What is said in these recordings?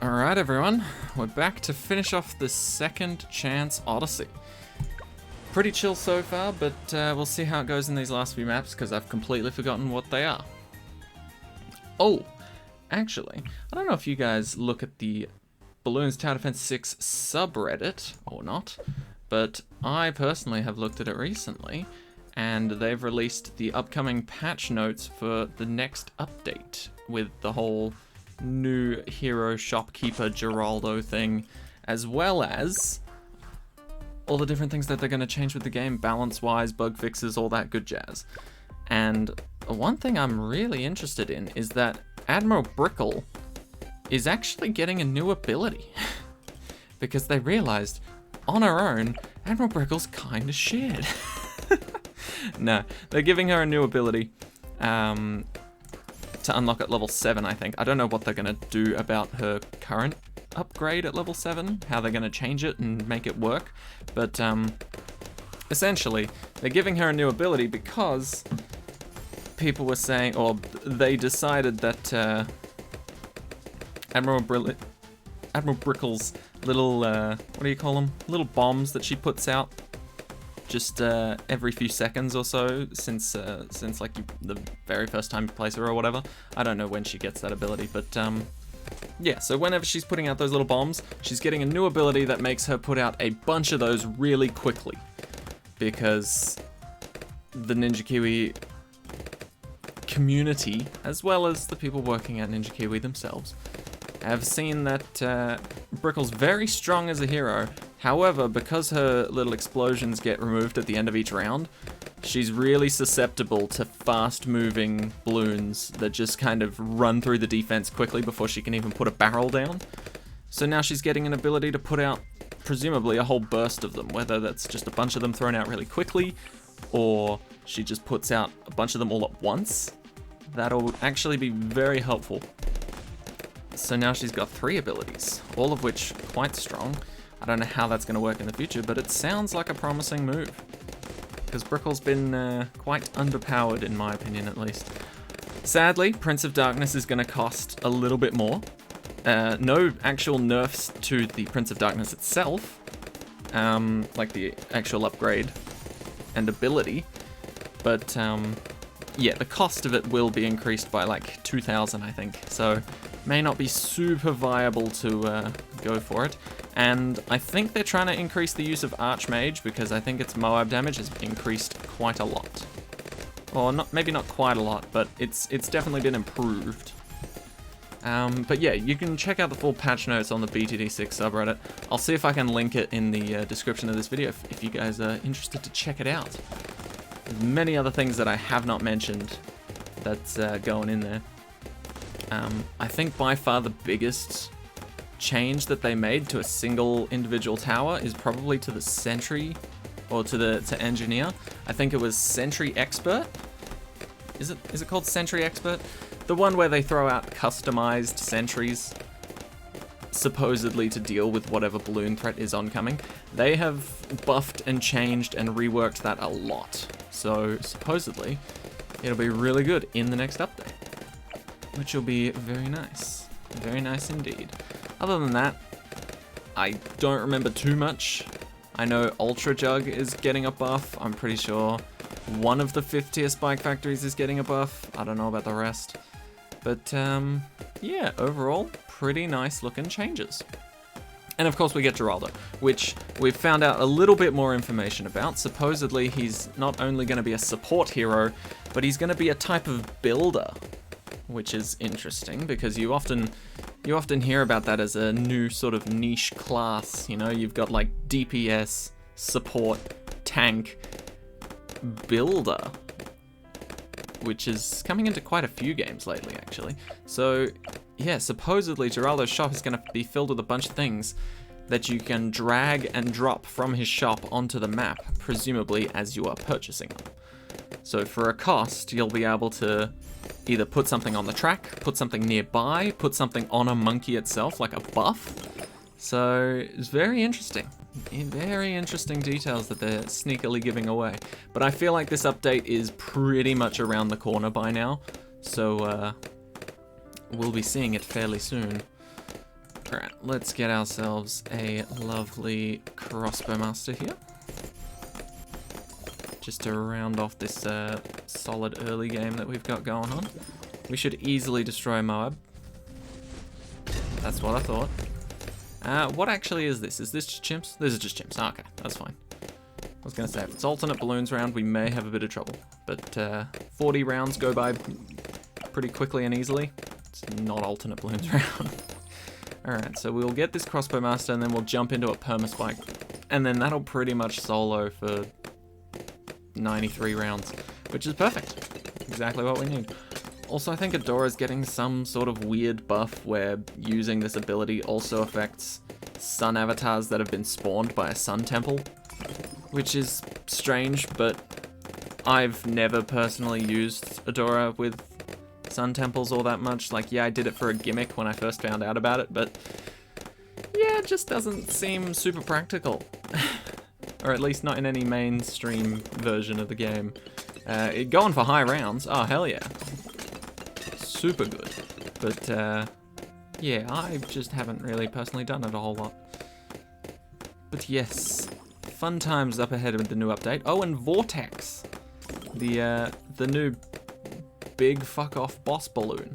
Alright everyone, we're back to finish off the second chance Odyssey. Pretty chill so far, but we'll see how it goes in these last few maps because I've completely forgotten what they are. Oh, actually, I don't know if you guys look at the Balloons Tower Defense 6 subreddit or not, but I personally have looked at it recently, and they've released the upcoming patch notes for the next update with the whole new hero shopkeeper Geraldo thing, as well as all the different things that they're going to change with the game, balance-wise, bug fixes, all that good jazz. And one thing I'm really interested in is that Admiral Brickle is actually getting a new ability. Because they realized, on her own, Admiral Brickle's kind of shit. No, they're giving her a new ability to unlock at level 7, I think. I don't know what they're going to do about her current upgrade at level 7, how they're going to change it and make it work. But essentially, they're giving her a new ability because people were saying, or they decided that Admiral Brickle's little, what do you call them? Little bombs that she puts out just every few seconds or so since like the very first time you place her or whatever. I don't know when she gets that ability, but yeah, so whenever she's putting out those little bombs, she's getting a new ability that makes her put out a bunch of those really quickly, because the Ninja Kiwi community, as well as the people working at Ninja Kiwi themselves, have seen that Brickle's very strong as a hero. However, because her little explosions get removed at the end of each round, she's really susceptible to fast-moving balloons that just kind of run through the defense quickly before she can even put a barrel down. So now she's getting an ability to put out, presumably, a whole burst of them, whether that's just a bunch of them thrown out really quickly, or she just puts out a bunch of them all at once. That'll actually be very helpful. So now she's got 3 abilities, all of which quite strong. I don't know how that's going to work in the future, but it sounds like a promising move. Because Brickle's been quite underpowered, in my opinion at least. Sadly, Prince of Darkness is going to cost a little bit more. No actual nerfs to the Prince of Darkness itself, like the actual upgrade and ability. But yeah, the cost of it will be increased by like 2,000, I think. So may not be super viable to go for it. And I think they're trying to increase the use of Archmage because I think its Moab damage has increased quite a lot. Or not, maybe not quite a lot, but it's definitely been improved. But yeah, you can check out the full patch notes on the BTD6 subreddit. I'll see if I can link it in the description of this video if you guys are interested to check it out. There's many other things that I have not mentioned that's going in there. I think by far the biggest change that they made to a single individual tower is probably to the Sentry, or to Engineer. I think it was Sentry Expert. Is it called Sentry Expert? The one where they throw out customized sentries, supposedly to deal with whatever balloon threat is oncoming. They have buffed and changed and reworked that a lot. So supposedly it'll be really good in the next update, which will be very nice. Very nice indeed. Other than that, I don't remember too much. I know Ultra Jug is getting a buff. I'm pretty sure one of the 5th tier Spike Factories is getting a buff. I don't know about the rest. But yeah, overall, pretty nice looking changes. And of course we get Geraldo, which we've found out a little bit more information about. Supposedly he's not only going to be a support hero, but he's going to be a type of builder, which is interesting because you often hear about that as a new sort of niche class. You know, you've got like DPS, support, tank, builder, which is coming into quite a few games lately, actually. So yeah, supposedly Geraldo's shop is going to be filled with a bunch of things that you can drag and drop from his shop onto the map, presumably as you are purchasing them. So for a cost, you'll be able to either put something on the track, put something nearby, put something on a monkey itself, like a buff. So it's very interesting. Very interesting details that they're sneakily giving away. But I feel like this update is pretty much around the corner by now. So we'll be seeing it fairly soon. Alright, let's get ourselves a lovely crossbow master here. Just to round off this solid early game that we've got going on. We should easily destroy Moab. That's what I thought. What actually is this? Is this just chimps? This is just chimps. Oh, okay, that's fine. I was going to say, if it's alternate balloons round, we may have a bit of trouble. But 40 rounds go by pretty quickly and easily. It's not alternate balloons round. Alright, so we'll get this crossbow master and then we'll jump into a permaspike. And then that'll pretty much solo for 93 rounds, which is perfect. Exactly what we need. Also, I think Adora's getting some sort of weird buff where using this ability also affects sun avatars that have been spawned by a sun temple, which is strange, but I've never personally used Adora with sun temples all that much. Like, yeah, I did it for a gimmick when I first found out about it, but yeah, it just doesn't seem super practical. Or at least not in any mainstream version of the game. Going for high rounds, oh hell yeah. Super good. But yeah, I just haven't really personally done it a whole lot. But yes, fun times up ahead with the new update. Oh, and Vortex, the new big fuck off boss balloon,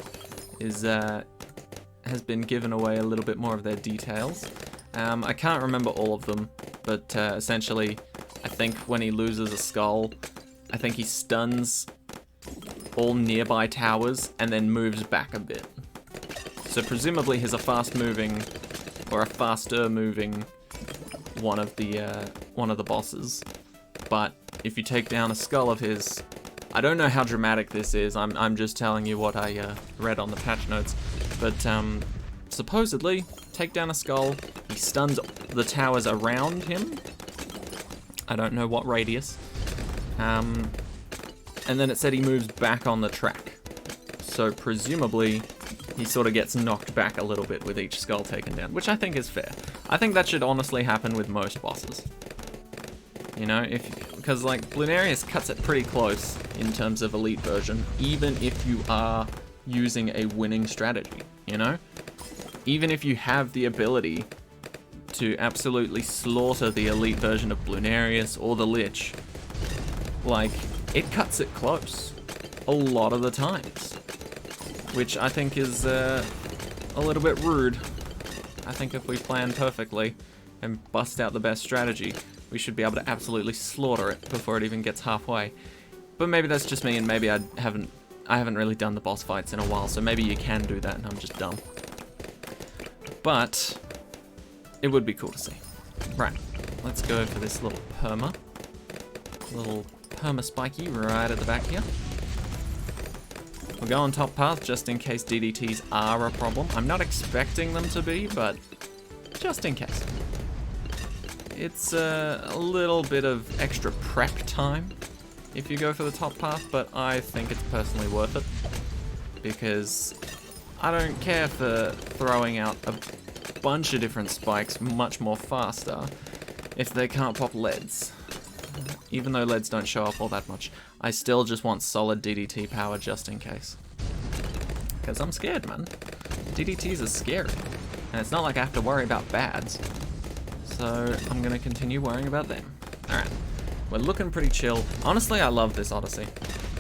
has been given away a little bit more of their details. I can't remember all of them, but essentially, I think when he loses a skull, I think he stuns all nearby towers and then moves back a bit. So presumably he's a fast-moving, or a faster-moving one of the bosses. But if you take down a skull of his, I don't know how dramatic this is. I'm just telling you what I read on the patch notes. But supposedly, take down a skull, he stuns the towers around him. I don't know what radius. And then it said he moves back on the track. So presumably, he sort of gets knocked back a little bit with each skull taken down, which I think is fair. I think that should honestly happen with most bosses. You know, because like Blunarius cuts it pretty close in terms of elite version, even if you are using a winning strategy, you know? Even if you have the ability to absolutely slaughter the elite version of Blunarius or the Lich, like, it cuts it close a lot of the times, which I think is a little bit rude. I think if we plan perfectly and bust out the best strategy, we should be able to absolutely slaughter it before it even gets halfway. But maybe that's just me, and maybe I haven't really done the boss fights in a while, so maybe you can do that and I'm just dumb. But it would be cool to see. Right, let's go for this little spiky right at the back here. We'll go on top path just in case DDTs are a problem. I'm not expecting them to be, but just in case. It's a little bit of extra prep time if you go for the top path, but I think it's personally worth it because I don't care for throwing out a bunch of different spikes much more faster if they can't pop leads. Even though leads don't show up all that much, I still just want solid DDT power just in case. Because I'm scared, man. DDTs are scary. And it's not like I have to worry about bads. So I'm going to continue worrying about them. Alright, we're looking pretty chill. Honestly, I love this Odyssey.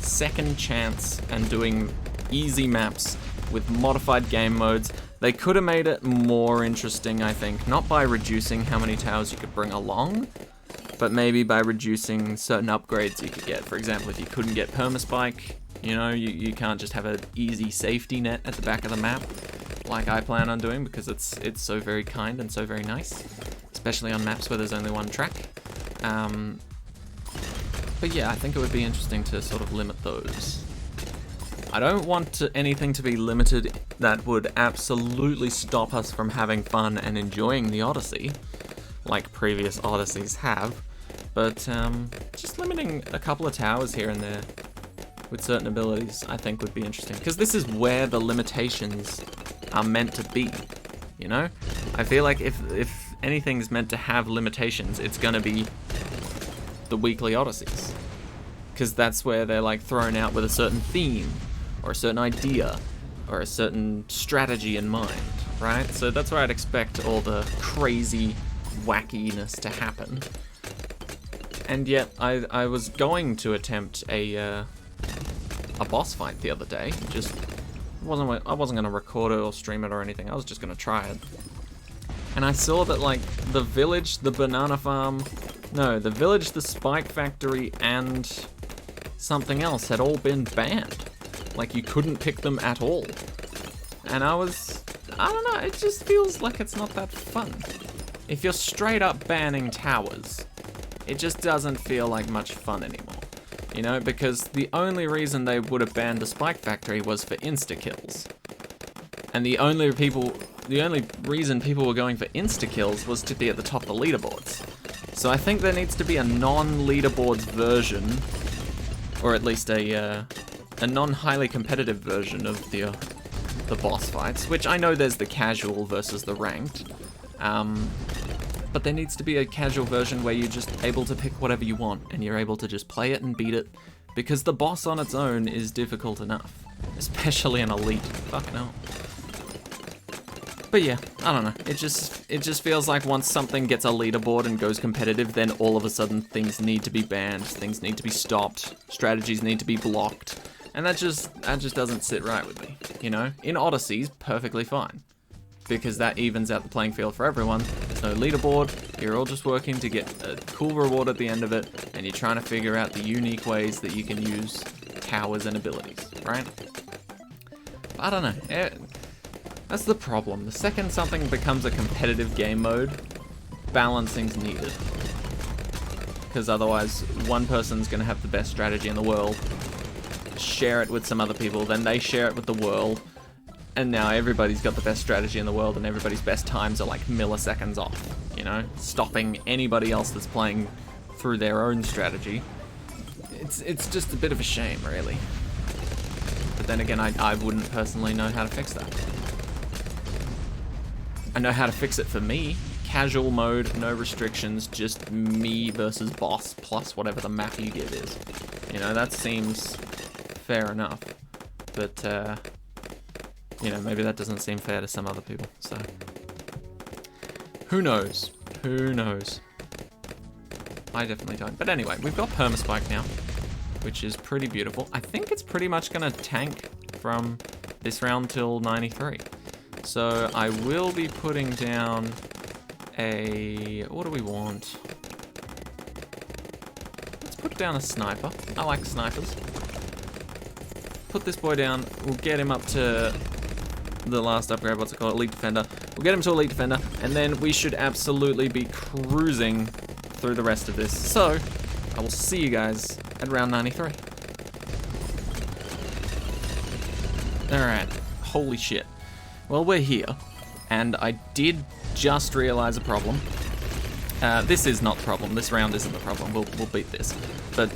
Second chance and doing easy maps with modified game modes. They could have made it more interesting, I think. Not by reducing how many towers you could bring along, but maybe by reducing certain upgrades you could get. For example, if you couldn't get Permaspike, you know, you can't just have an easy safety net at the back of the map, like I plan on doing, because it's so very kind and so very nice, especially on maps where there's only one track. But yeah, I think it would be interesting to sort of limit those. I don't want anything to be limited that would absolutely stop us from having fun and enjoying the Odyssey, like previous Odysseys have, but just limiting a couple of towers here and there with certain abilities I think would be interesting, because this is where the limitations are meant to be, you know? I feel like if anything's meant to have limitations, it's gonna be the weekly Odysseys, because that's where they're like thrown out with a certain theme, or a certain idea, or a certain strategy in mind. right? So that's where I'd expect all the crazy wackiness to happen. And yet, I was going to attempt a boss fight the other day. Just I wasn't gonna record it or stream it or anything. I was just gonna try it. And I saw that like the village, the banana farm, no, the village, the spike factory, and something else had all been banned. Like you couldn't pick them at all. And I don't know, it just feels like it's not that fun. If you're straight up banning towers, it just doesn't feel like much fun anymore. You know, because the only reason they would have banned the spike factory was for insta-kills. And the only reason people were going for insta-kills was to be at the top of the leaderboards. So I think there needs to be a non-leaderboards version, or at least a non-highly competitive version of the boss fights, which I know there's the casual versus the ranked. But there needs to be a casual version where you're just able to pick whatever you want, and you're able to just play it and beat it, because the boss on its own is difficult enough, especially an elite. Fucking hell. But yeah, I don't know. It just feels like once something gets a leaderboard and goes competitive, then all of a sudden things need to be banned, things need to be stopped, strategies need to be blocked, and that just doesn't sit right with me. You know, in Odyssey's perfectly fine, because that evens out the playing field for everyone. There's no leaderboard, you're all just working to get a cool reward at the end of it, and you're trying to figure out the unique ways that you can use towers and abilities, right? I don't know, that's the problem. The second something becomes a competitive game mode, balancing's needed. Because otherwise, one person's gonna have the best strategy in the world, share it with some other people, then they share it with the world, and now everybody's got the best strategy in the world, and everybody's best times are like milliseconds off, you know? Stopping anybody else that's playing through their own strategy. It's just a bit of a shame, really. But then again, I wouldn't personally know how to fix that. I know how to fix it for me. Casual mode, no restrictions, just me versus boss, plus whatever the map you give is. You know, that seems fair enough. But, you know, maybe that doesn't seem fair to some other people, so. Who knows? Who knows? I definitely don't. But anyway, we've got Permaspike now, which is pretty beautiful. I think it's pretty much gonna tank from this round till 93. So I will be putting down a, what do we want? Let's put down a sniper. I like snipers. Put this boy down, we'll get him up to the last upgrade, what's it called, Elite Defender. We'll get him to Elite Defender, and then we should absolutely be cruising through the rest of this. So, I will see you guys at round 93. Alright, holy shit. Well, we're here, and I did just realize a problem. This is not the problem, this round isn't the problem, we'll beat this. But,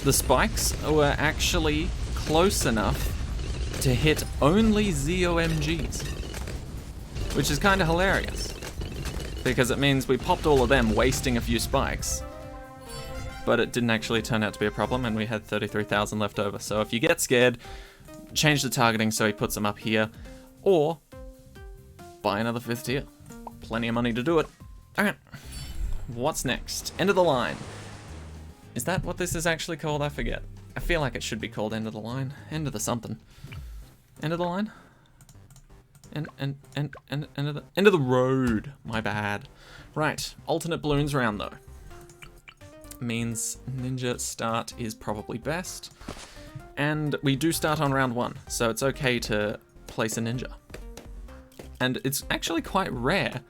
the spikes were actually close enough to hit only ZOMGs, which is kind of hilarious, because it means we popped all of them, wasting a few spikes, but it didn't actually turn out to be a problem, and we had 33,000 left over. So if you get scared, change the targeting so he puts them up here, or buy another 5th tier. Plenty of money to do it. Alright, what's next? End of the line. Is that what this is actually called? I forget. I feel like it should be called End of the Line. End of the something. End of the line? End of the road. My bad. Right, alternate balloons round though. Means ninja start is probably best. And we do start on round 1, so it's okay to place a ninja. And it's actually quite rare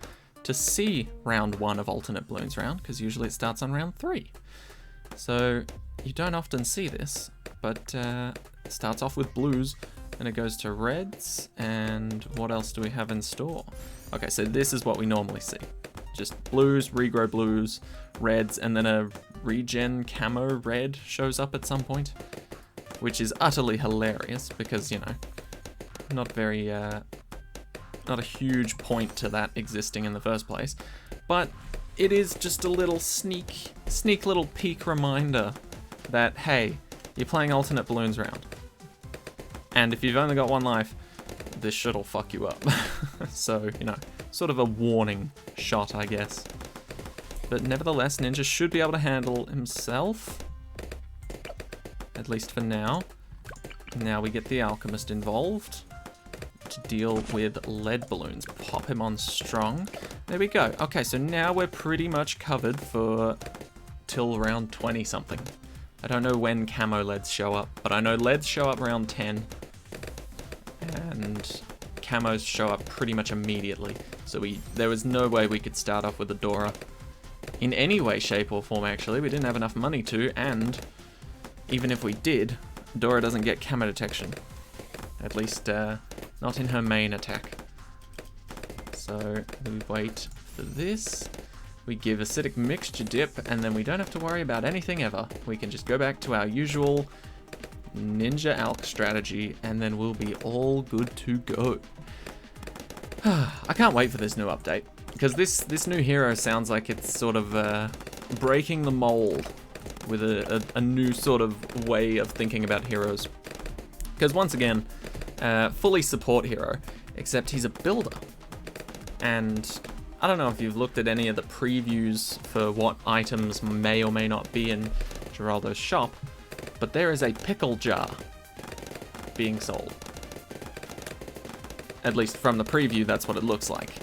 to see round 1 of alternate balloons round, because usually it starts on round 3. So you don't often see this, but it starts off with blues, and it goes to reds, and what else do we have in store? Okay, so this is what we normally see. Just blues, regrow blues, reds, and then a regen camo red shows up at some point, which is utterly hilarious because, you know, not a huge point to that existing in the first place, but it is just a little sneak little peek reminder that, hey, you're playing alternate balloons round. And if you've only got 1 life, this shit'll fuck you up. So, you know, sort of a warning shot, I guess. But nevertheless, Ninja should be able to handle himself. At least for now. Now we get the Alchemist involved to deal with lead balloons. Pop him on strong. There we go. Okay, so now we're pretty much covered for till round 20 something. I don't know when camo leads show up, but I know leads show up round 10. And camos show up pretty much immediately. So there was no way we could start off with a Dora. In any way, shape, or form, actually. We didn't have enough money to, and even if we did, Dora doesn't get camo detection. At least, not in her main attack. So, we wait for this. We give acidic mixture dip, and then we don't have to worry about anything ever. We can just go back to our usual Ninja Alch strategy, and then we'll be all good to go. I can't wait for this new update, because this new hero sounds like it's sort of breaking the mold with a new sort of way of thinking about heroes. Because once again, fully support hero, except he's a builder. And I don't know if you've looked at any of the previews for what items may or may not be in Geraldo's shop, but there is a pickle jar being sold. At least from the preview, that's what it looks like.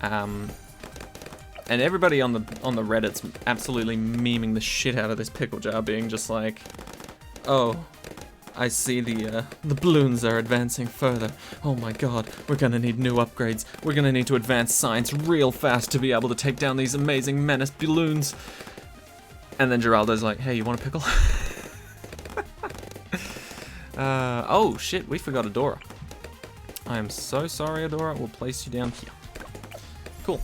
And everybody on the Reddit's absolutely memeing the shit out of this pickle jar, being just like, oh, I see the balloons are advancing further. Oh my god, we're gonna need new upgrades. We're gonna need to advance science real fast to be able to take down these amazing menace balloons. And then Geraldo's like, hey, you want a pickle? Oh shit, we forgot Adora. I am so sorry, Adora. We'll place you down here. Cool.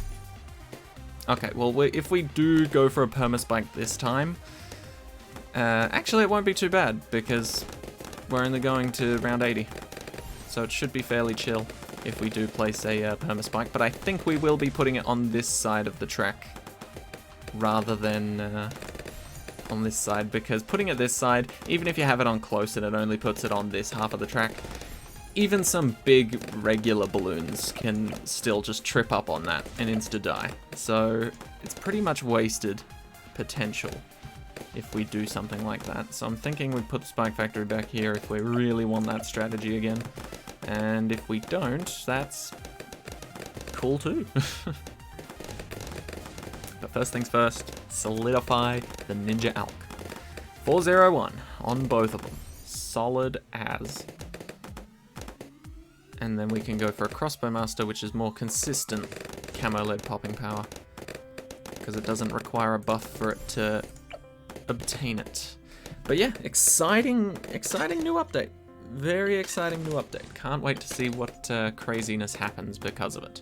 Okay, well, if we do go for a permaspike this time, actually it won't be too bad, because we're only going to round 80. So it should be fairly chill if we do place a permaspike, but I think we will be putting it on this side of the track rather than on this side, because putting it this side, even if you have it on close and it only puts it on this half of the track, even some big regular balloons can still just trip up on that and insta-die. So it's pretty much wasted potential if we do something like that. So I'm thinking we put the Spike Factory back here if we really want that strategy again. And if we don't, that's cool too. But first things first, solidify the Ninja Alch. 401 on both of them. Solid as. And then we can go for a Crossbow Master, which is more consistent camo lead popping power, because it doesn't require a buff for it to obtain it. But yeah, exciting new update. Very exciting new update. Can't wait to see what craziness happens because of it.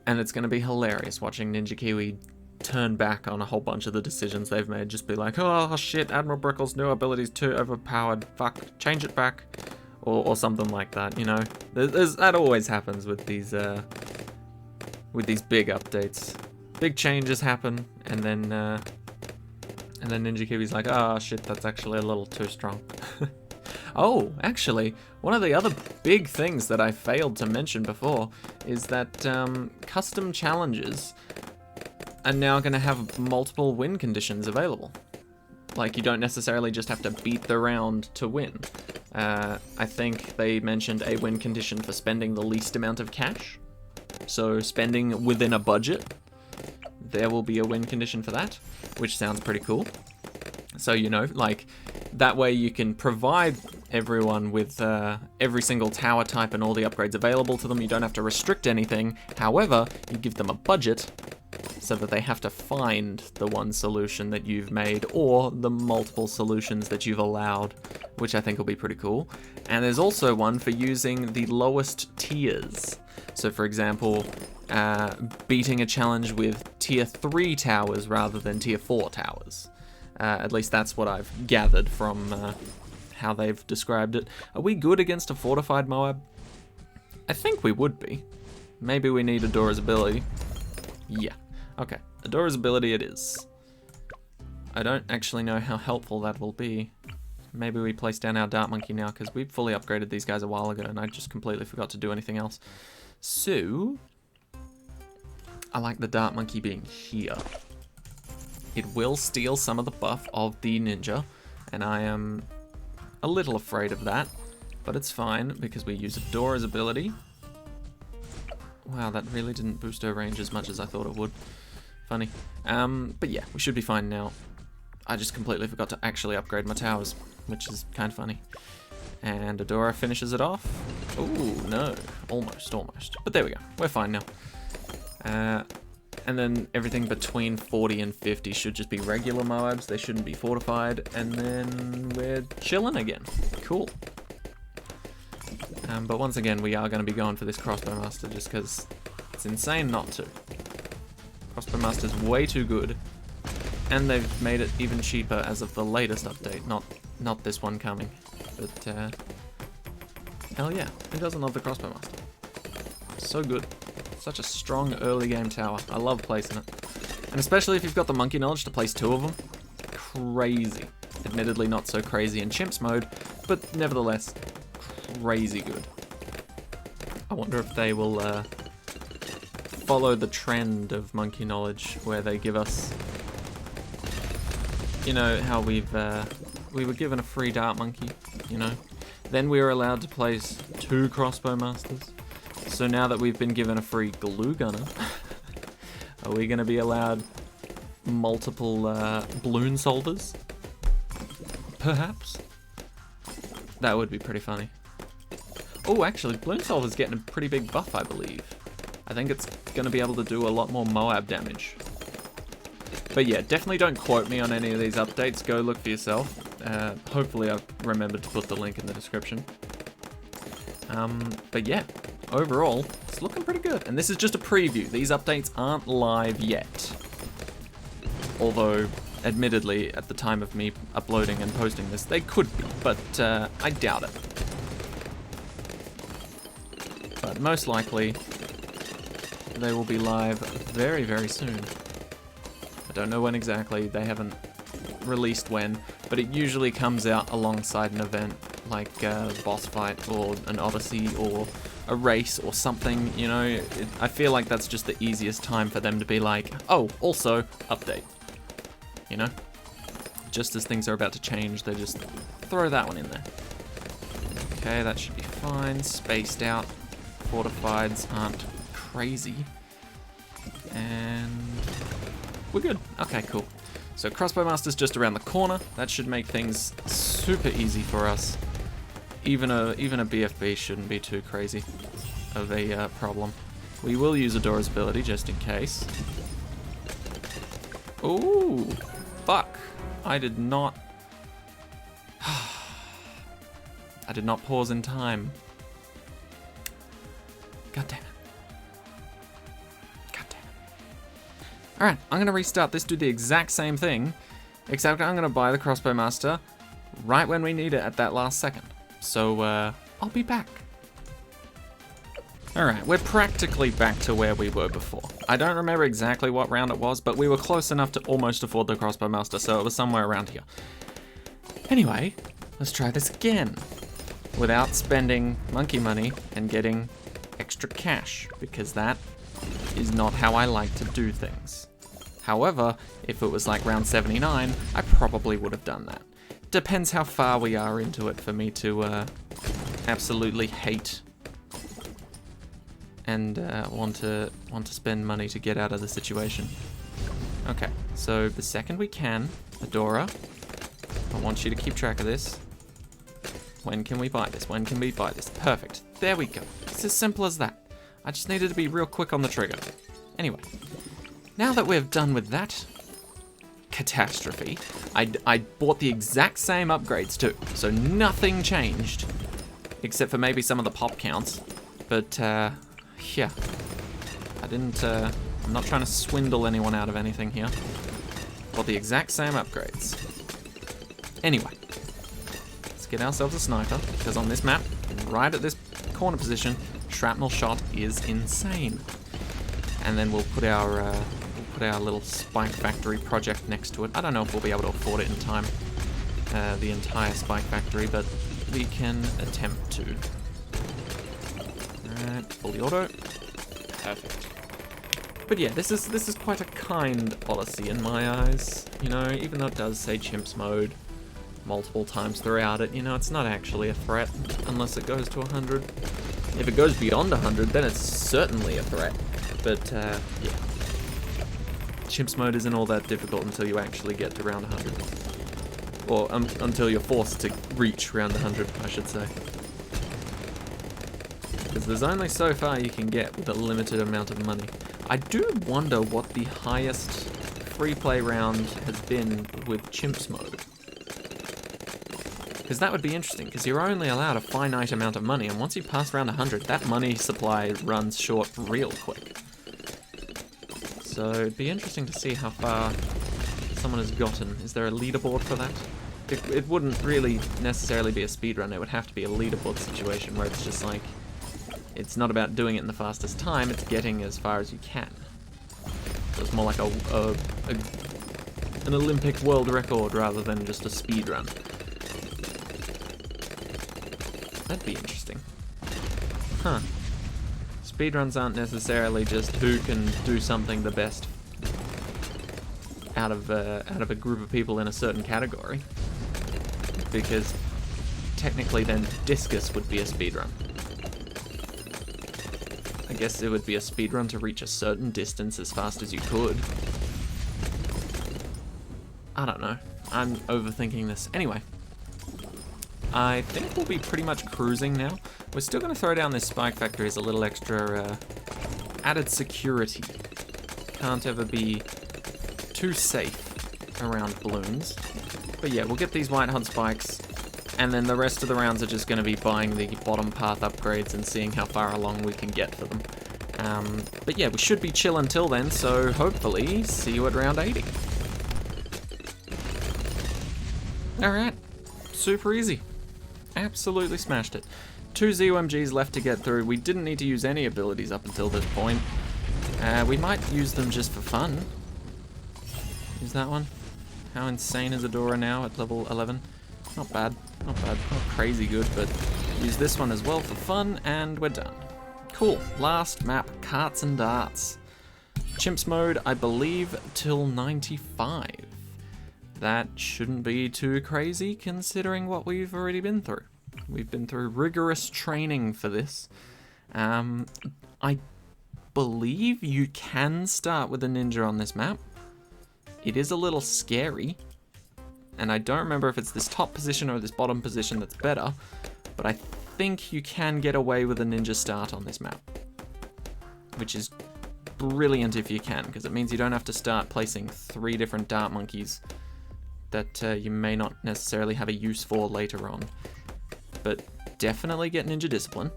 And it's going to be hilarious watching Ninja Kiwi turn back on a whole bunch of the decisions they've made. Just be like, oh shit, Admiral Brickle's new ability's too overpowered. Fuck, change it back. Or something like that, you know. That always happens with these big updates. Big changes happen, and then Ninja Kiwi's like, oh shit, that's actually a little too strong. Oh, actually, one of the other big things that I failed to mention before is that custom challenges are now going to have multiple win conditions available. Like, you don't necessarily just have to beat the round to win. I think they mentioned a win condition for spending the least amount of cash. So spending within a budget, there will be a win condition for that, which sounds pretty cool. So, you know, like, that way you can provide everyone with every single tower type and all the upgrades available to them. You don't have to restrict anything. However, you give them a budget so that they have to find the one solution that you've made or the multiple solutions that you've allowed, which I think will be pretty cool. And there's also one for using the lowest tiers. So for example, beating a challenge with tier 3 towers rather than tier 4 towers. At least that's what I've gathered from how they've described it. Are we good against a fortified Moab? I think we would be. Maybe we need Adora's ability. Yeah. Okay, Adora's ability it is. I don't actually know how helpful that will be. Maybe we place down our Dart Monkey now, because we fully upgraded these guys a while ago, and I just completely forgot to do anything else. So, I like the Dart Monkey being here. It will steal some of the buff of the ninja, and I am a little afraid of that, but it's fine because we use Adora's ability. Wow, that really didn't boost her range as much as I thought it would. Funny. But yeah, we should be fine now. I just completely forgot to actually upgrade my towers, which is kind of funny. And Adora finishes it off. Oh, no. Almost. But there we go. We're fine now. And then everything between 40 and 50 should just be regular Moabs. They shouldn't be fortified. And then we're chilling again. Cool. But once again, we are going to be going for this Crossbow Master just because it's insane not to. Crossbow Master's way too good. And they've made it even cheaper as of the latest update. Not this one coming. But, hell yeah. Who doesn't love the Crossbow Master? So good. Such a strong early game tower. I love placing it. And especially if you've got the monkey knowledge to place 2 of them. Crazy. Admittedly not so crazy in Chimps mode, but nevertheless, crazy good. I wonder if they will follow the trend of monkey knowledge where they give us, you know, how we were given a free Dart Monkey, you know? Then we were allowed to place 2 Crossbow Masters. So now that we've been given a free Glue Gunner, are we going to be allowed multiple balloon solvers? Perhaps? That would be pretty funny. Oh, actually, Balloon Solver's getting a pretty big buff, I believe. I think it's going to be able to do a lot more Moab damage. But yeah, definitely don't quote me on any of these updates. Go look for yourself. Hopefully I've remembered to put the link in the description. But yeah, overall, it's looking pretty good. And this is just a preview. These updates aren't live yet. Although, admittedly, at the time of me uploading and posting this, they could be. But I doubt it. But most likely, they will be live very, very soon. I don't know when exactly, they haven't released when, but it usually comes out alongside an event like a boss fight or an Odyssey or a race or something, you know. I feel like that's just the easiest time for them to be like, oh, also, update. You know? Just as things are about to change, they just throw that one in there. Okay, that should be fine. Spaced out. Fortifieds aren't crazy. And we're good. Okay, cool. So Crossbow Master's just around the corner. That should make things super easy for us. Even a BFB shouldn't be too crazy of a problem. We will use Adora's ability just in case. Ooh, fuck. I did not pause in time. God damn it. God damn it. Alright, I'm going to restart this, do the exact same thing, except I'm going to buy the Crossbow Master right when we need it at that last second. So, I'll be back. Alright, we're practically back to where we were before. I don't remember exactly what round it was, but we were close enough to almost afford the Crossbow Master, so it was somewhere around here. Anyway, let's try this again. Without spending monkey money and getting extra cash, because that is not how I like to do things. However, if it was like round 79, I probably would have done that. Depends how far we are into it for me to absolutely hate and want to spend money to get out of the situation. Okay, so the second we can, Adora, I want you to keep track of this. When can we buy this? When can we buy this? Perfect. There we go. It's as simple as that. I just needed to be real quick on the trigger. Anyway, now that we're done with that catastrophe, I bought the exact same upgrades too, so nothing changed, except for maybe some of the pop counts. But yeah, I'm not trying to swindle anyone out of anything here. Bought the exact same upgrades. Anyway, let's get ourselves a sniper, because on this map, right at this corner position, shrapnel shot is insane. And then we'll put our little spike factory project next to it. I don't know if we'll be able to afford it in time, the entire spike factory, but we can attempt to. Alright, fully auto. Perfect. But yeah, this is quite a kind Odyssey in my eyes. You know, even though it does say chimps mode multiple times throughout it, you know, it's not actually a threat unless it goes to 100. If it goes beyond 100, then it's certainly a threat. But yeah. Chimps mode isn't all that difficult until you actually get to round 100. Or until you're forced to reach round 100, I should say. Because there's only so far you can get with a limited amount of money. I do wonder what the highest free play round has been with chimps mode. Because that would be interesting, because you're only allowed a finite amount of money, and once you pass around 100, that money supply runs short real quick. So it'd be interesting to see how far someone has gotten. Is there a leaderboard for that? It wouldn't really necessarily be a speedrun, it would have to be a leaderboard situation where it's just like, it's not about doing it in the fastest time, it's getting as far as you can. So it's more like an Olympic world record rather than just a speedrun. That'd be interesting. Huh. Speedruns aren't necessarily just who can do something the best out of a group of people in a certain category. Because technically then discus would be a speedrun. I guess it would be a speedrun to reach a certain distance as fast as you could. I don't know. I'm overthinking this. Anyway. I think we'll be pretty much cruising now. We're still going to throw down this spike factory as a little extra added security. Can't ever be too safe around balloons. But yeah, we'll get these white hot spikes, and then the rest of the rounds are just going to be buying the bottom path upgrades and seeing how far along we can get for them. But yeah, we should be chill until then, so hopefully see you at round 80. Alright, super easy. Absolutely smashed it. 2 ZOMGs left to get through. We didn't need to use any abilities up until this point. We might use them just for fun. Use that one. How insane is Adora now at level 11? Not bad, not bad, not crazy good, but use this one as well for fun, and we're done. Cool, last map, Carts and Darts. Chimps mode, I believe, till 95. That shouldn't be too crazy considering what we've already been through. We've been through rigorous training for this. I believe you can start with a ninja on this map. It is a little scary, and I don't remember if it's this top position or this bottom position that's better, but I think you can get away with a ninja start on this map, which is brilliant if you can, because it means you don't have to start placing 3 different dart monkeys that you may not necessarily have a use for later on. But definitely get ninja discipline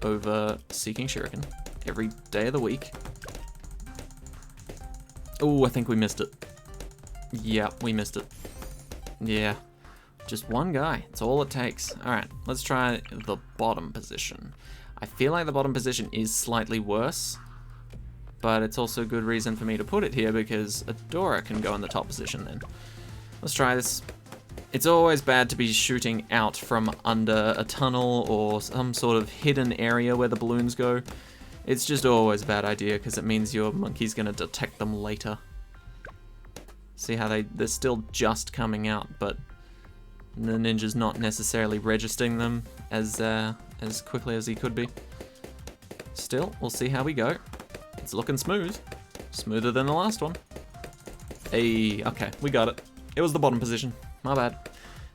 over seeking shuriken every day of the week. Oh, I think we missed it. Yeah, we missed it. Yeah, just one guy. It's all it takes. All right, let's try the bottom position. I feel like the bottom position is slightly worse, but it's also a good reason for me to put it here because Adora can go in the top position then. Let's try this. It's always bad to be shooting out from under a tunnel or some sort of hidden area where the balloons go. It's just always a bad idea because it means your monkey's going to detect them later. See how they're still just coming out, but the ninja's not necessarily registering them as quickly as he could be. Still, we'll see how we go. It's looking smooth. Smoother than the last one. Hey, okay, we got it. It was the bottom position. My bad.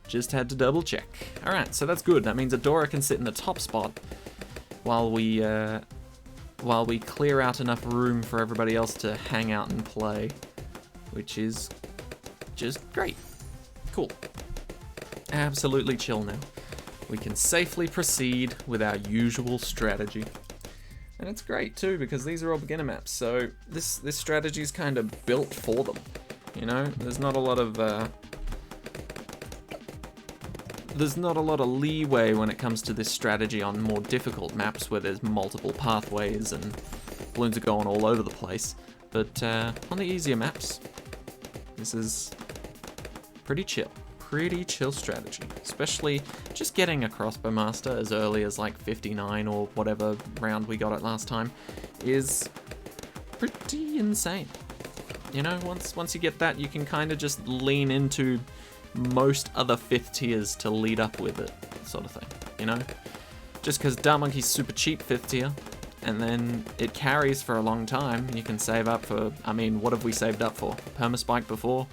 Just had to double check. Alright, so that's good. That means Adora can sit in the top spot while we clear out enough room for everybody else to hang out and play, which is just great. Cool. Absolutely chill now. We can safely proceed with our usual strategy. And it's great too, because these are all beginner maps, so this strategy is kind of built for them. You know, there's not a lot of leeway when it comes to this strategy on more difficult maps where there's multiple pathways and balloons are going all over the place. But on the easier maps, this is pretty chill. pretty chill strategy. Especially just getting a crossbow master as early as like 59 or whatever round we got it last time is pretty insane. You know, once you get that, you can kind of just lean into most other 5th tiers to lead up with it, sort of thing, you know? Just because Dart Monkey's super cheap 5th tier, and then it carries for a long time, and you can save up for, I mean, what have we saved up for? Permaspike before?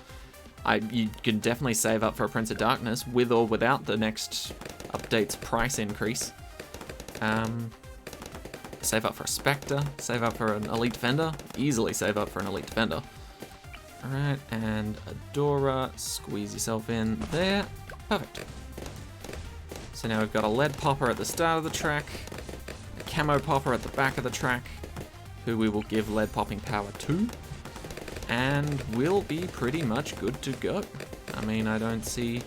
You can definitely save up for a Prince of Darkness, with or without the next update's price increase. Save up for a Spectre, save up for an Elite Defender, easily save up for an Elite Defender. Alright, and Adora, squeeze yourself in there. Perfect. So now we've got a lead popper at the start of the track, a camo popper at the back of the track, who we will give lead popping power to, and we'll be pretty much good to go. I mean, I don't see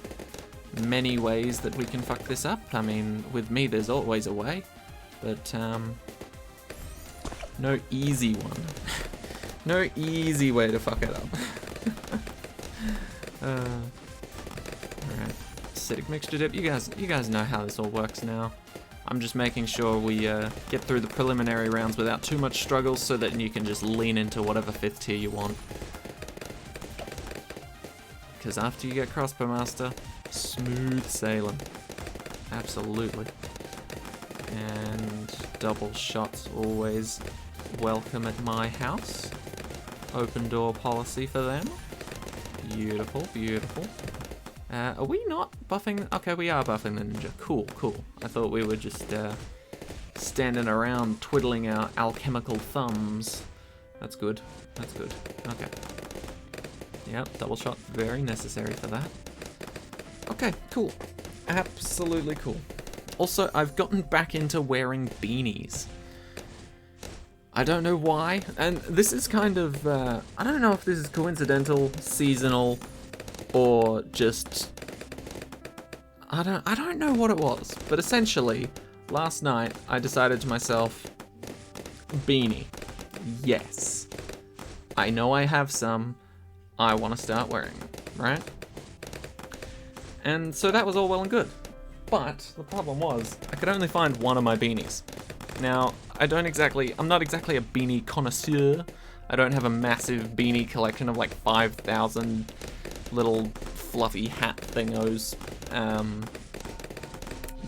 many ways that we can fuck this up. I mean, with me, there's always a way, but no easy one. No easy way to fuck it up. Alright, acidic mixture dip. You guys know how this all works now. I'm just making sure we get through the preliminary rounds without too much struggle, so that you can just lean into whatever 5th tier you want. Because after you get Crossbow Master, smooth sailing. Absolutely. And double shots always welcome at my house. Open door policy for them. Beautiful, beautiful. Are we not buffing? Okay, we are buffing the ninja. Cool, cool. I thought we were just standing around twiddling our alchemical thumbs. That's good. That's good. Okay. Yep, double shot, very necessary for that. Okay, cool. Absolutely cool. Also, I've gotten back into wearing beanies. I don't know why, and this is kind of, I don't know if this is coincidental, seasonal, or just, I don't know what it was, but essentially, last night, I decided to myself, beanie, yes, I know I have some, I want to start wearing them, right? And so that was all well and good, but the problem was, I could only find one of my beanies. Now, I'm not exactly a beanie connoisseur. I don't have a massive beanie collection of like 5,000 little fluffy hat thingos.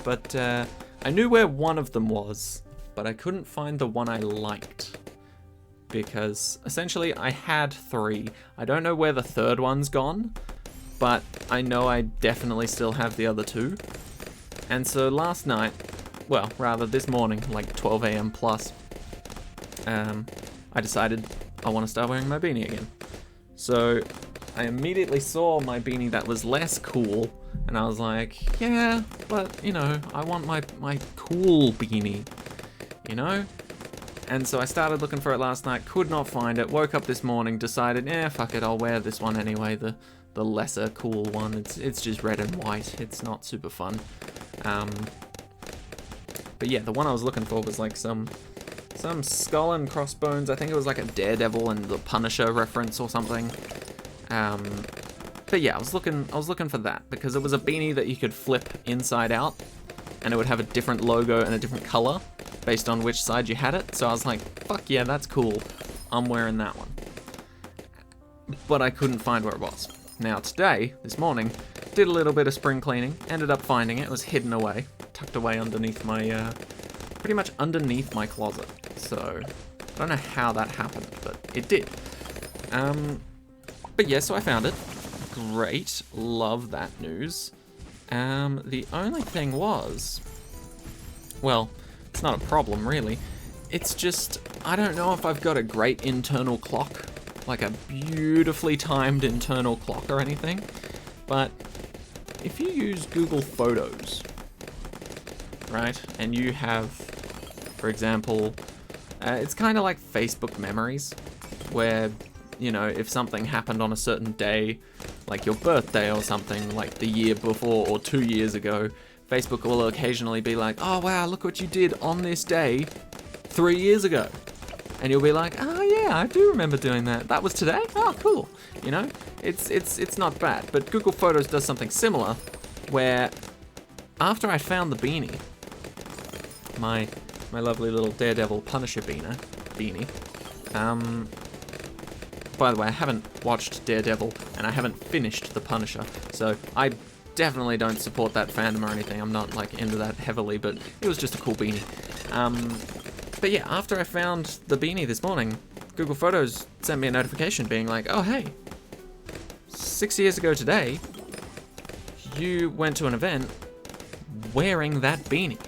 But I knew where one of them was, but I couldn't find the one I liked. Because essentially I had 3. I don't know where the 3rd one's gone, but I know I definitely still have the other 2. And so last night, well, rather this morning, like 12 AM plus, I decided I want to start wearing my beanie again. So I immediately saw my beanie that was less cool, and I was like, yeah, but, you know, I want my cool beanie, you know? And so I started looking for it last night, could not find it, woke up this morning, decided, fuck it, I'll wear this one anyway, the lesser cool one. It's just red and white, it's not super fun. But yeah, the one I was looking for was like some skull and crossbones. I think it was like a Daredevil and the Punisher reference or something. But yeah, I was looking for that because it was a beanie that you could flip inside out, and it would have a different logo and a different color based on which side you had it. So I was like, fuck yeah, that's cool. I'm wearing that one. But I couldn't find where it was. Now today, this morning, did a little bit of spring cleaning, ended up finding it. It was hidden away, tucked away underneath my, pretty much underneath my closet. So, I don't know how that happened, but it did. But yeah, so I found it. Great, love that news. The only thing was, well, it's not a problem really. It's just, I don't know if I've got a great internal clock, like a beautifully timed internal clock or anything, but if you use Google Photos, right, and you have, for example, it's kind of like Facebook Memories, where, you know, if something happened on a certain day, like your birthday or something, like the year before or 2 years ago, Facebook will occasionally be like, oh wow, look what you did on this day 3 years ago. And you'll be like, oh yeah, I do remember doing that. That was today? Oh, cool. You know, it's not bad. But Google Photos does something similar, where after I found the beanie, my lovely little Daredevil Punisher beanie. By the way, I haven't watched Daredevil, and I haven't finished The Punisher, so I definitely don't support that fandom or anything. I'm not like into that heavily, but it was just a cool beanie. But yeah, after I found the beanie this morning, Google Photos sent me a notification being like, oh hey, 6 years ago today, you went to an event wearing that beanie.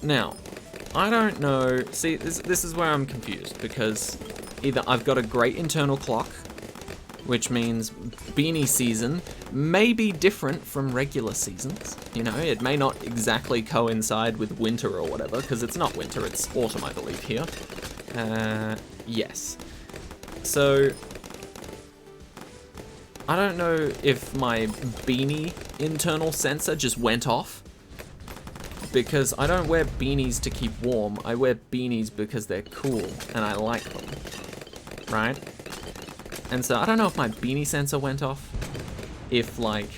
Now, I don't know, see, this is where I'm confused, because either I've got a great internal clock, which means beanie season may be different from regular seasons. You know, it may not exactly coincide with winter or whatever, because it's not winter, it's autumn, I believe, here. Yes. So, I don't know if my beanie internal sensor just went off, because I don't wear beanies to keep warm. I wear beanies because they're cool, and I like them, right? And so I don't know if my beanie sensor went off, if like,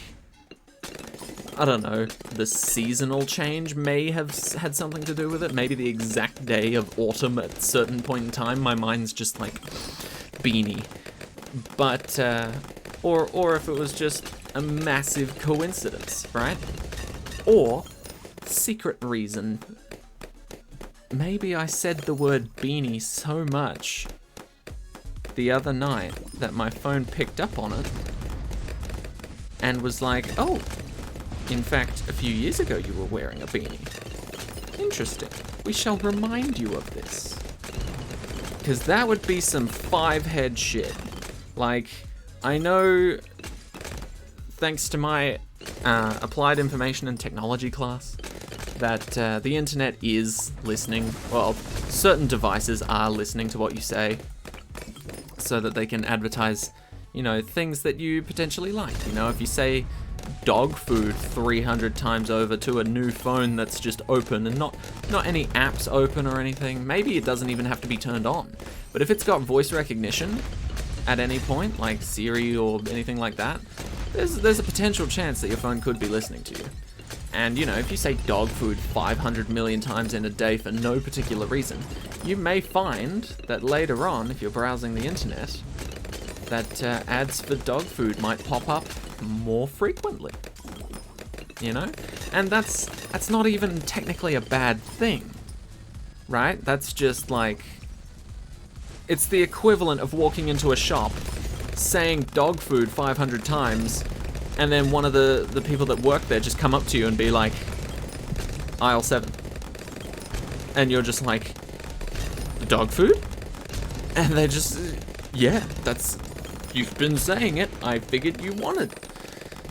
I don't know, the seasonal change may have had something to do with it. Maybe the exact day of autumn at a certain point in time, my mind's just like, beanie. But, or if it was just a massive coincidence, right? Or, secret reason. Maybe I said the word beanie so much the other night that my phone picked up on it and was like, oh, in fact, a few years ago you were wearing a beanie. Interesting. We shall remind you of this. Because that would be some five-head shit. Like, I know, thanks to my applied information and technology class, that the internet is listening. Well, certain devices are listening to what you say, so that they can advertise, you know, things that you potentially like. You know, if you say dog food 300 times over to a new phone that's just open and not any apps open or anything, maybe it doesn't even have to be turned on. But if it's got voice recognition at any point, like Siri or anything like that, there's a potential chance that your phone could be listening to you. And, you know, if you say dog food 500 million times in a day for no particular reason, you may find that later on, if you're browsing the internet, that ads for dog food might pop up more frequently. You know? And that's not even technically a bad thing, right? That's just like, it's the equivalent of walking into a shop, saying dog food 500 times, and then one of the people that work there just come up to you and be like, aisle 7. And you're just like, dog food? And they're just, yeah, that's, you've been saying it, I figured you wanted.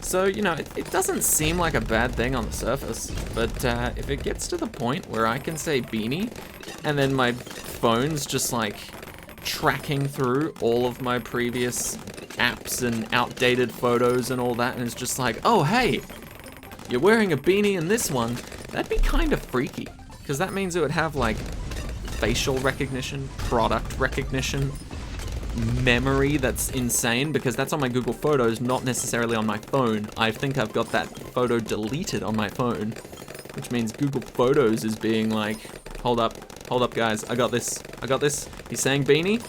So, you know, it doesn't seem like a bad thing on the surface, but if it gets to the point where I can say beanie, and then my phone's just like tracking through all of my previous apps and outdated photos and all that, and it's just like, oh hey, you're wearing a beanie in this one, that'd be kind of freaky, because that means it would have like facial recognition, product recognition, memory that's insane, because that's on my Google Photos, not necessarily on my phone. I think I've got that photo deleted on my phone, which means Google Photos is being like, hold up guys, I got this, he's saying beanie,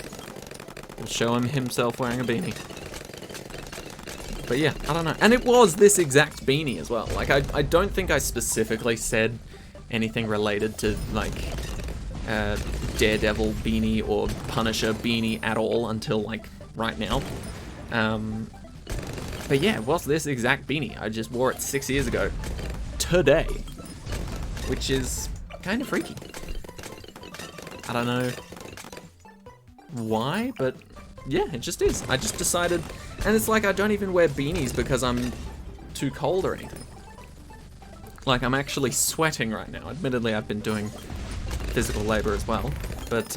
we'll show him himself wearing a beanie. But yeah, I don't know. And it was this exact beanie as well. Like, I don't think I specifically said anything related to, like, Daredevil beanie or Punisher beanie at all until, like, right now. But yeah, it was this exact beanie. I just wore it 6 years ago. Today. Which is kind of freaky. I don't know why, but yeah, it just is. I just decided, and it's like I don't even wear beanies because I'm too cold or anything. Like, I'm actually sweating right now. Admittedly, I've been doing physical labor as well, but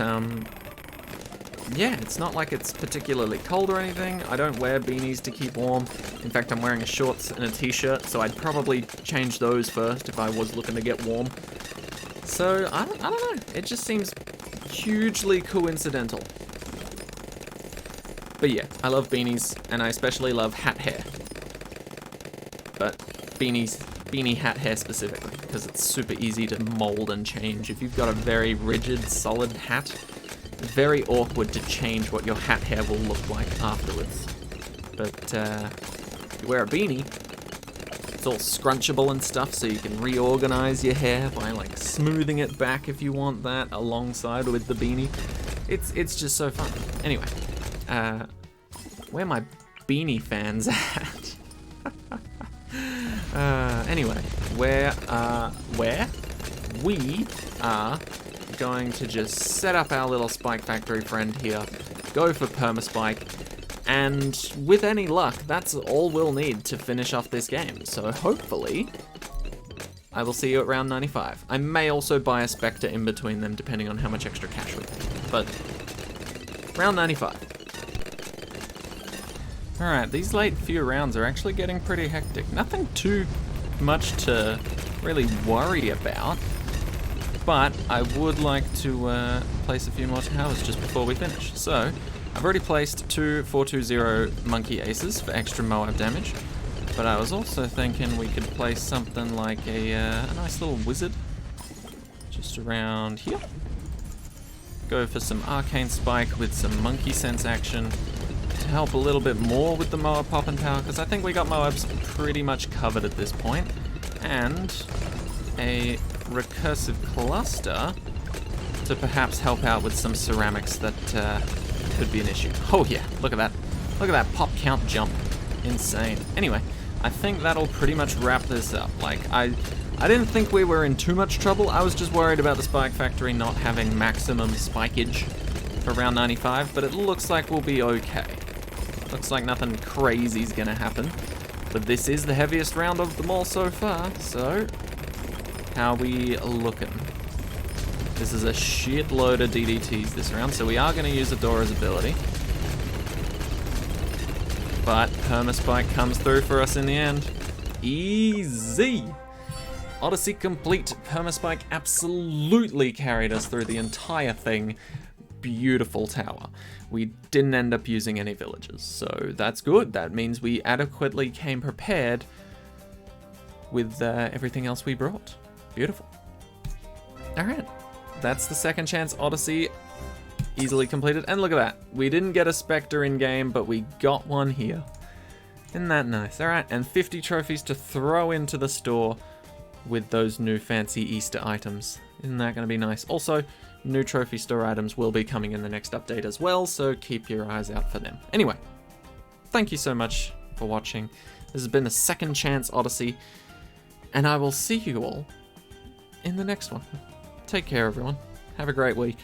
yeah, it's not like it's particularly cold or anything. I don't wear beanies to keep warm. In fact, I'm wearing a shorts and a t-shirt, so I'd probably change those first if I was looking to get warm. So, I don't know. It just seems hugely coincidental. But yeah, I love beanies, and I especially love hat hair. But beanie hat hair specifically, because it's super easy to mold and change. If you've got a very rigid, solid hat, it's very awkward to change what your hat hair will look like afterwards. But if you wear a beanie, it's all scrunchable and stuff, so you can reorganize your hair by like smoothing it back if you want that alongside with the beanie. It's just so fun. Anyway, where my beanie fans at? Anyway, where we are going to just set up our little spike factory friend here, go for permaspike, and with any luck, that's all we'll need to finish off this game. So hopefully, I will see you at round 95. I may also buy a Spectre in between them, depending on how much extra cash we have. But round 95. Alright, these late few rounds are actually getting pretty hectic. Nothing too much to really worry about, but I would like to place a few more towers just before we finish. So, I've already placed 2 420 monkey aces for extra Moab damage, but I was also thinking we could place something like a nice little wizard just around here. Go for some arcane spike with some monkey sense action to help a little bit more with the Moab poppin' power, because I think we got Moabs pretty much covered at this point. And a recursive cluster to perhaps help out with some ceramics that could be an issue. Oh yeah, look at that. Look at that pop count jump. Insane. Anyway, I think that'll pretty much wrap this up. Like, I didn't think we were in too much trouble. I was just worried about the Spike Factory not having maximum spikeage for round 95, but it looks like we'll be okay. Looks like nothing crazy's gonna happen. But this is the heaviest round of them all so far, so how we looking? This is a shitload of DDTs this round, so we are going to use Adora's ability. But Permaspike comes through for us in the end. Easy! Odyssey complete. Permaspike absolutely carried us through the entire thing. Beautiful tower. We didn't end up using any villagers, so that's good. That means we adequately came prepared with everything else we brought. Beautiful. Alright, that's the second chance Odyssey easily completed. And look at that. We didn't get a Spectre in game, but we got one here. Isn't that nice? Alright, and 50 trophies to throw into the store with those new fancy Easter items. Isn't that going to be nice? Also, new trophy store items will be coming in the next update as well, so keep your eyes out for them. Anyway, thank you so much for watching. This has been the second chance Odyssey, and I will see you all in the next one. Take care, everyone. Have a great week.